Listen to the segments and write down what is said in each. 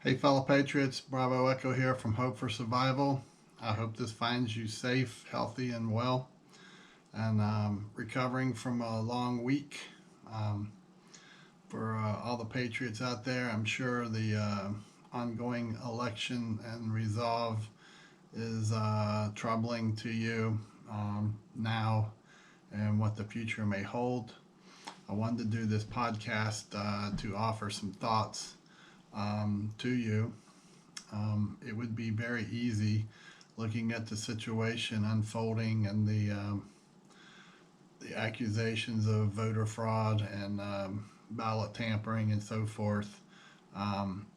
Hey, fellow patriots, Bravo Echo here from Hope for Survival. I hope this finds you safe, healthy, and well, and recovering from a long week. Um, for all the patriots out there, I'm sure the ongoing election and resolve is troubling to you now and what the future may hold. I wanted to do this podcast to offer some thoughts to you. It would be very easy looking at the situation unfolding and the accusations of voter fraud and ballot tampering and so forth. Um,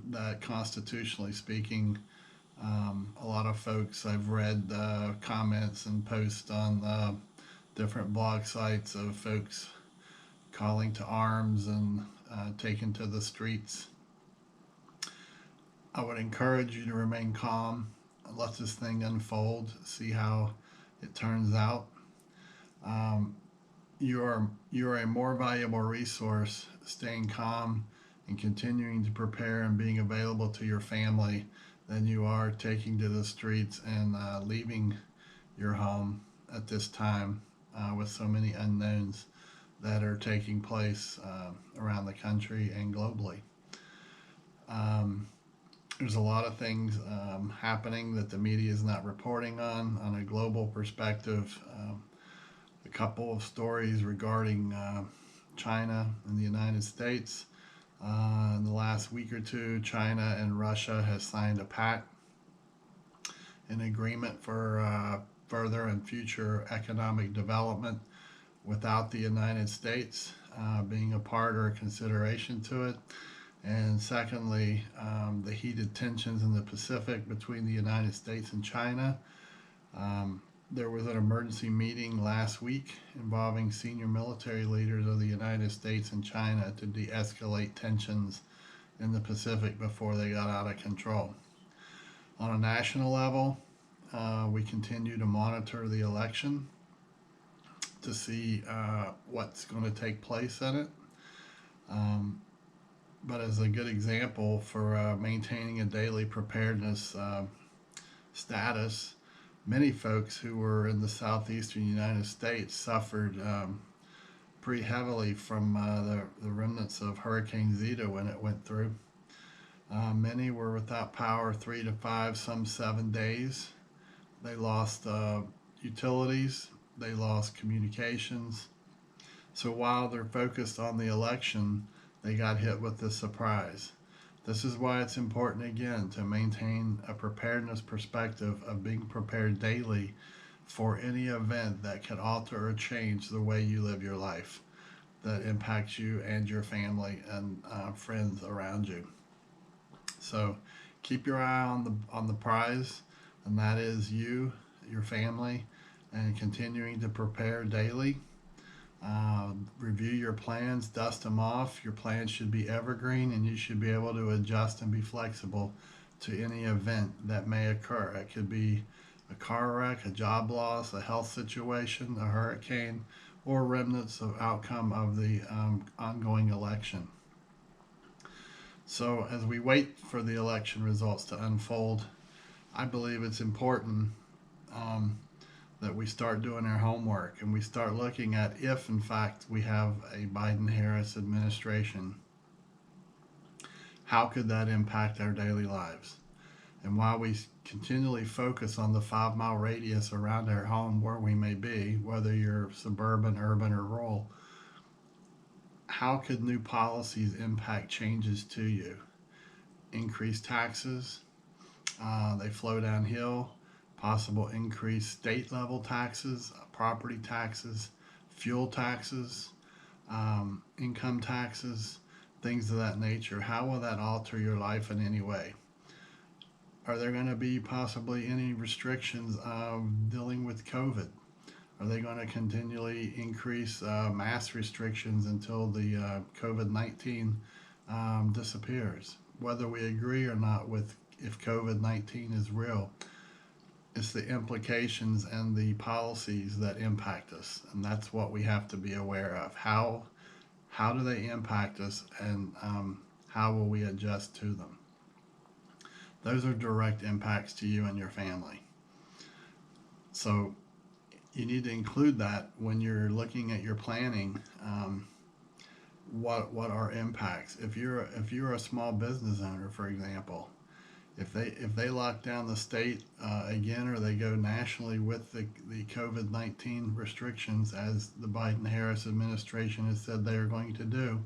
that constitutionally speaking, a lot of folks I've read comments and posts on different blog sites of folks calling to arms and taking to the streets. I would encourage you to remain calm, let this thing unfold, see how it turns out. Um, you're a more valuable resource staying calm and continuing to prepare and being available to your family than you are taking to the streets and leaving your home at this time with so many unknowns that are taking place around the country and globally. Um, there's a lot of things happening that the media is not reporting on a global perspective. A couple of stories regarding China and the United States. In the last week or two, China and Russia has signed a pact, an agreement for further and future economic development without the United States being a part or a consideration to it. And secondly, the heated tensions in the Pacific between the United States and China. There was an emergency meeting last week involving senior military leaders of the United States and China to de escalate tensions in the Pacific before they got out of control. On a national level, we continue to monitor the election to see what's going to take place in it. But as a good example for maintaining a daily preparedness status, many folks who were in the southeastern United States suffered pretty heavily from the remnants of Hurricane Zeta when it went through. Many were without power 3 to 5, some 7 days. They lost utilities, they lost communications. So while they're focused on the election, they got hit with this surprise. This is why it's important again to maintain a preparedness perspective of being prepared daily for any event that can alter or change the way you live your life that impacts you and your family and friends around you. So keep your eye on the prize, and that is you, your family, and continuing to prepare daily. Review your plans, dust them off. Your plans should be evergreen, and you should be able to adjust and be flexible to any event that may occur. It could be a car wreck, a job loss, a health situation, a hurricane, or remnants of outcome of the ongoing election. So as we wait for the election results to unfold, I believe it's important that we start doing our homework and we start looking at if, in fact, we have a Biden-Harris administration, how could that impact our daily lives? And while we continually focus on the 5 mile radius around our home where we may be, whether you're suburban, urban, or rural, how could new policies impact changes to you? Increased taxes, they flow downhill. Possible increased state level taxes, property taxes, fuel taxes, income taxes, things of that nature. How will that alter your life in any way? Are there going to be possibly any restrictions of dealing with COVID? Are they going to continually increase mass restrictions until the COVID-19 disappears? Whether we agree or not with if COVID-19 is real, it's the implications and the policies that impact us, and that's what we have to be aware of. How do they impact us, and How will we adjust to them? Those are direct impacts to you and your family. So you need to include that when you're looking at your planning. What are impacts? If you're a small business owner, for example, if they lock down the state again, or they go nationally with the COVID-19 restrictions, as the Biden-Harris administration has said they are going to do,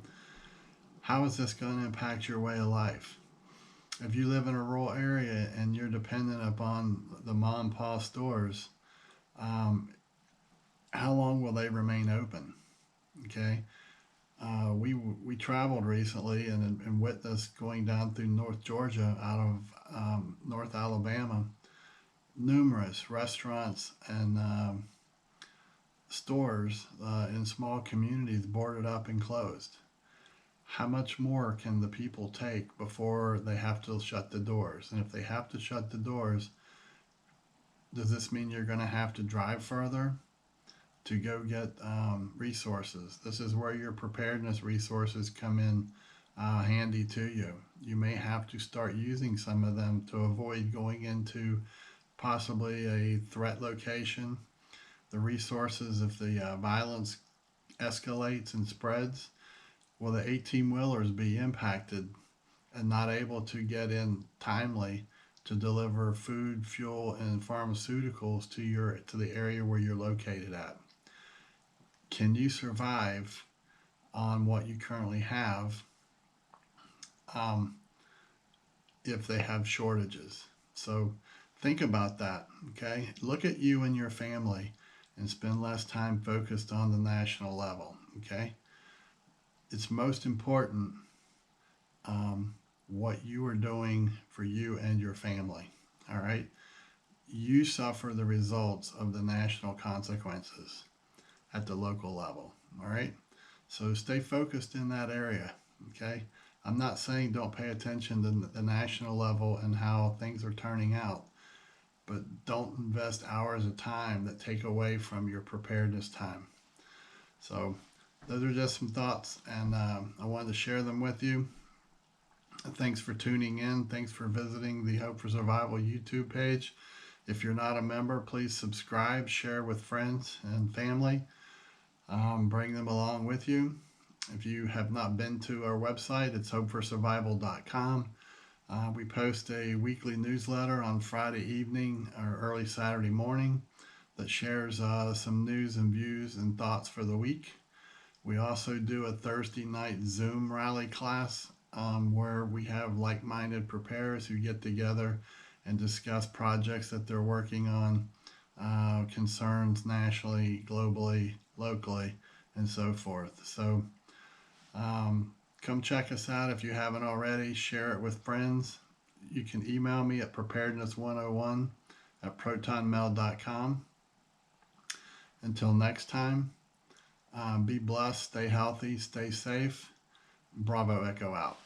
how is this going to impact your way of life? If you live in a rural area and you're dependent upon the mom and pop stores, um, how long will they remain open? Okay. We traveled recently and witnessed, going down through North Georgia out of North Alabama, numerous restaurants and stores in small communities boarded up and closed. How much more can the people take before they have to shut the doors? And if they have to shut the doors, does this mean you're going to have to drive further to go get resources? This is where your preparedness resources come in handy to you. You may have to start using some of them to avoid going into possibly a threat location. The resources, if the violence escalates and spreads, will the 18 wheelers be impacted and not able to get in timely to deliver food, fuel, and pharmaceuticals to the area where you're located at? Can you survive on what you currently have um, if they have shortages? So think about that, okay? Look at you and your family and spend less time focused on the national level, okay? It's most important what you are doing for you and your family, all right? You suffer the results of the national consequences at the local level, all right? So stay focused in that area, okay? I'm not saying don't pay attention to the national level and how things are turning out, but don't invest hours of time that take away from your preparedness time. So those are just some thoughts, and I wanted to share them with you. Thanks for tuning in. Thanks for visiting the Hope for Survival YouTube page. If you're not a member, please subscribe, share with friends and family. Bring them along with you. If you have not been to our website, it's hopeforsurvival.com. We post a weekly newsletter on Friday evening or early Saturday morning that shares some news and views and thoughts for the week. We also do a Thursday night Zoom rally class where we have like-minded preparers who get together and discuss projects that they're working on, concerns nationally, globally, locally, and so forth. So come check us out if you haven't already. Share it with friends. You can email me at preparedness101@protonmail.com. Until next time, be blessed, stay healthy, stay safe. Bravo Echo out.